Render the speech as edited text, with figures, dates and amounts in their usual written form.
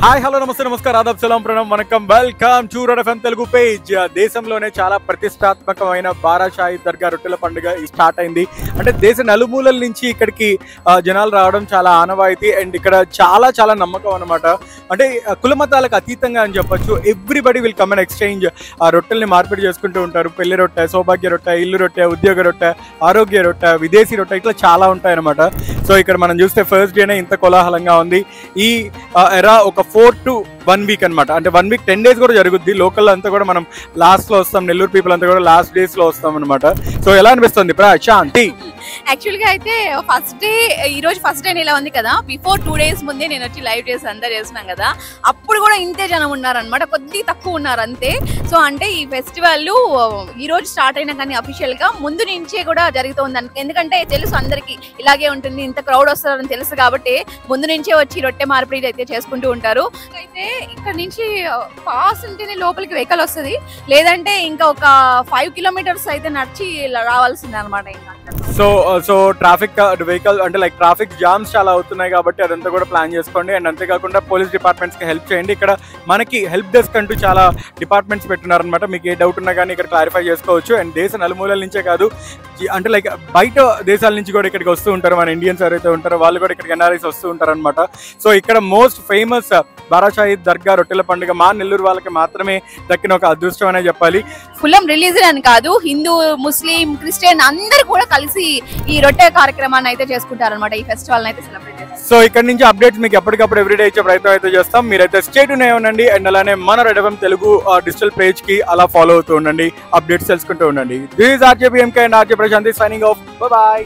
Hi hello నమస్తే నమస్కారం ఆదాబ్ సలాం ప్రణామ్ వనకం welcome to Red FM Telugu page. దేశంలోనే చాలా ప్రతిష్టాత్మకమైన బారాషాహి దర్గా రొట్టెల పండుగ స్టార్ట్ అయింది. అంటే దేశ నలుమూలల నుంచి ఇక్కడికి జనాలు రావడం చాలా ఆనవాయితీ అండ్ ఇక్కడ చాలా చాలా నమ్మకం అనమాట. అంటే కులమతాలకు అతీతంగా అని చెప్పొచ్చు. Everybody will come and exchange ఆ రొట్టెల్ని మార్పిడి చేసుకుంటూ ఉంటారు. పెళ్లి రొట్టె, సౌభాగ్య రొట్టె, ఇల్లు రొట్టె, ఉద్యోగ రొట్టె, ఆరోగ్య రొట్టె, విదేశీ రొట్టె, ఇట్లా చాలా ఉంటాయి అనమాట. సో ఇక్కడ మనం చూస్తే ఫస్ట్ డేనే ఇంత కోలాహలంగా ఉంది. ఈ ఎరా ఒక 4 to 1 week అనమాట. అంటే 1 week 10 days కూడా జరుగుద్ది. లోకల్ అంతా కూడా మనం లాస్ట్ లో వస్తాం, నెల్లూరు పీపుల్ అంతా కూడా లాస్ట్ డేస్ లో వస్తాం అనమాట. సో ఎలా అనిపిస్తుంది ప్రశాంతి? యాక్చువల్గా అయితే ఈ రోజు ఫస్ట్ డే ఇలా ఉంది కదా. బిఫోర్ 2 days ముందే నేను వచ్చి లైవ్ చేసి అంతా చేస్తున్నాం కదా, అప్పుడు కూడా ఇంతే జనం ఉన్నారనమాట. కొద్ది తక్కువ ఉన్నారు అంతే. సో అంటే ఈ ఫెస్టివల్ ఈ రోజు స్టార్ట్ అయినా కానీ అఫీషియల్ గా ముందు నుంచే కూడా జరుగుతుంది. ఎందుకంటే తెలుసు అందరికి ఇలాగే ఉంటుంది, ఇంత క్రౌడ్ వస్తారని తెలుసు కాబట్టి ముందు నుంచే వచ్చి రొట్టె మార్పిడి అయితే చేసుకుంటూ ఉంటారు. అయితే ఇక్కడ నుంచి పాస్ ఉంటేనే లోపలికి వెహికల్ వస్తుంది, లేదంటే ఇంకా ఒక 5 kilometers అయితే నడిచి రావాల్సిందే అనమాట. సో ట్రాఫిక్ వెహికల్ అంటే లైక్ ట్రాఫిక్ జామ్స్ చాలా అవుతున్నాయి కాబట్టి అదంతా కూడా ప్లాన్ చేసుకోండి. అండ్ అంతేకాకుండా పోలీస్ డిపార్ట్మెంట్స్ కి హెల్ప్ చేయండి. ఇక్కడ మనకి హెల్ప్ డెస్క్ అంటూ చాలా డిపార్ట్మెంట్స్ పెట్టున్నారనమాట. మీకు ఏ డౌట్ ఉన్నా కానీ ఇక్కడ క్లారిఫై చేసుకోవచ్చు. అండ్ దేశ నలుమూలల నుంచే కాదు, అంటే లైక్ బయట దేశాల నుంచి కూడా ఇక్కడికి వస్తూ ఉంటారు. మన ఇండియన్స్ ఎవరైతే ఉంటారో వాళ్ళు కూడా ఇక్కడికి ఎన్ఆర్ఐస్ వస్తూ ఉంటారు అనమాట. సో ఇక్కడ మోస్ట్ ఫేమస్ బారాషాహి దర్గా రొట్టెల పండుగ మా నెల్లూరు వాళ్ళకి మాత్రమే దక్కిన ఒక అదృష్టం అనే చెప్పాలి. కులం రిలీజన్ అని కాదు, హిందూ, ముస్లిం, క్రిస్టియన్ అందరు కూడా కలిసి ఈ రొట్టె కార్యక్రమాన్ని అయితే చేసుకుంటారు అనమాట. ఈ ఫెస్టివల్ అయితే సెలబ్రేట్ చేస్తారు. సో ఇక్కడ నుంచి అప్డేట్స్ మీకు ఎప్పటికప్పుడు ఎవ్రీడే ఇచ్చే ప్రయత్నం అయితే చేస్తాం. మీరైతే స్టే ట్యూన్ అయి ఉండండి. అండ్ అలానే మన Red FM Telugu digital page కి అలా ఫాలో అవుతూ ఉండండి, అప్డేట్స్ తెలుసుకుంటూ ఉండండి. This is RJ BMK and RJ Prashanti signing off. Bye by.